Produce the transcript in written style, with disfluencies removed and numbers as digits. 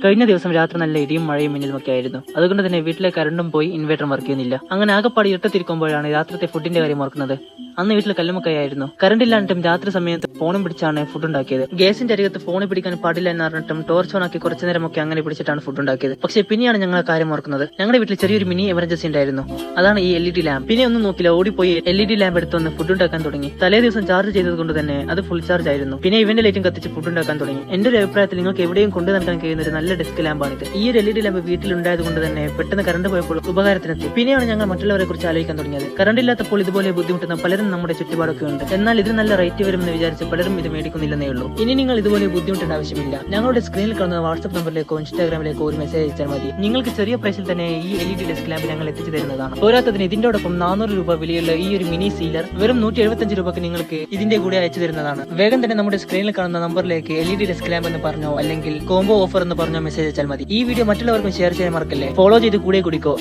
കഴിഞ്ഞ ദിവസം രാത്രി നല്ല ഇടിയും മഴയും മിന്നലും ഒക്കെ ആയിരുന്നു. അതുകൊണ്ട് തന്നെ വീട്ടിലെ കറണ്ടും പോയി, ഇൻവേർട്ടറും വർക്ക് ചെയ്യുന്നില്ല. അങ്ങനെ ആകെപ്പാടി ഇട്ടത്തിരിക്കുമ്പോഴാണ് രാത്രിത്തെ ഫുഡിന്റെ കാര്യം ഓർക്കുന്നത്. അന്ന് വീട്ടിൽ കല്ലുമക്കയായിരുന്നു. കറണ്ട് ഇല്ലാണ്ടും രാത്രി സമയത്ത് ഫോണും പിടിച്ചാണ് ഫുഡ് ഉണ്ടാക്കിയത്. ഗ്യാസിന്റെ അരികത്ത് ഫോൺ പിടിക്കാൻ പാടില്ല എന്ന് പറഞ്ഞിട്ടും ടോർച്ച് ഓൺ ആക്കി കുറച്ചു നേരമൊക്കെ അങ്ങനെ പിടിച്ചിട്ടാണ് ഫുഡ് ഉണ്ടാക്കിയത്. പക്ഷേ പിന്നെയാണ് ഞങ്ങൾ ആ കാര്യം ഓർക്കുന്നത്. ഞങ്ങളുടെ വീട്ടിൽ ചെറിയൊരു മിനി എമർജൻസി ഉണ്ടായിരുന്നു. അതാണ് ഈ LED ലാമ്പ്. പിന്നെ ഒന്നും നോക്കില്ല, ഓടിപ്പോയി LED ലാമ്പ് എടുത്ത് വന്ന് ഫുഡ് ഉണ്ടാക്കാൻ തുടങ്ങി. തലേ ദിവസം ചാർജ് ചെയ്തത് കൊണ്ട് തന്നെ അത് ഫുൾ ചാർജ് ആയിരുന്നു. പിന്നെ ഇവന്റെ ലൈറ്റും കത്തിച്ച് ഫുഡ് ഉണ്ടാക്കാൻ തുടങ്ങി. എന്റെ ഒരു അഭിപ്രായത്തിൽ നിങ്ങൾക്ക് എവിടെയും കൊണ്ടു നടക്കാൻ കഴിയുന്ന ഒരു നല്ല ഡെസ്ക് ലാമ്പാണിത്. ഈ ഒരു LED ലാമ്പ് വീട്ടിലുണ്ടായത് കൊണ്ട് തന്നെ പെട്ടെന്ന് കറണ്ട് പോയപ്പോൾ ഉപകാരത്തിനെത്തി. പിന്നെയാണ് ഞങ്ങൾ മറ്റുള്ളവരെ കുറിച്ച് ആലോചിക്കാൻ തുടങ്ങിയത്. കറണ്ട് ഇല്ലാത്തപ്പോൾ ഇതുപോലെ ബുദ്ധിമുട്ടുന്ന പലരും നമ്മുടെ ചുറ്റുപാടൊക്കെ ഉണ്ട്. എന്നാൽ ഇത് നല്ല റേറ്റ് വരുമെന്ന് വിചാരിച്ച് പലരും ഇത് മേടിക്കുന്നില്ലെന്നേ ഉള്ളൂ. ഇനി നിങ്ങൾ ഇതുപോലെ ബുദ്ധിമുട്ടേണ്ട ആവശ്യമില്ല. ഞങ്ങളുടെ സ്ക്രീനിൽ കാണുന്ന വാട്സ്ആപ്പ് നമ്പറിലേക്കോ ഇൻസ്റ്റാഗ്രാമിലേക്കോ ഒരു മെസ്സേജ് അയച്ചാൽ മതി. നിങ്ങൾക്ക് ചെറിയ പ്രൈസിൽ തന്നെ ഈ LED ഡെസ്ക് ലാമ്പ് ഞങ്ങൾ എത്തിച്ചു തരുന്നതാണ്. പോരാത്തതിന് ഇതിന്റോടൊപ്പം 400 രൂപ വിലയുള്ള ഈ ഒരു മിനി സീലർ വെറും 175 രൂപക്ക് നിങ്ങൾക്ക് ഇതിന്റെ കൂടെ അയച്ചു തരുന്നതാണ്. വേഗം തന്നെ നമ്മുടെ സ്ക്രീനിൽ കാണുന്ന നമ്പറിലേക്ക് LED ഡെസ്ക് ലാമ്പ് എന്ന് പറഞ്ഞോ അല്ലെങ്കിൽ കോംബോ ഓഫർ എന്ന് പറഞ്ഞോ മെസ്സേജ് അയച്ചാൽ മതി. ഈ വീഡിയോ മറ്റുള്ളവർക്കും ഷെയർ ചെയ്യാൻ മറക്കല്ലേ. ഫോളോ ചെയ്ത് കൂടെ കുടിക്കോ.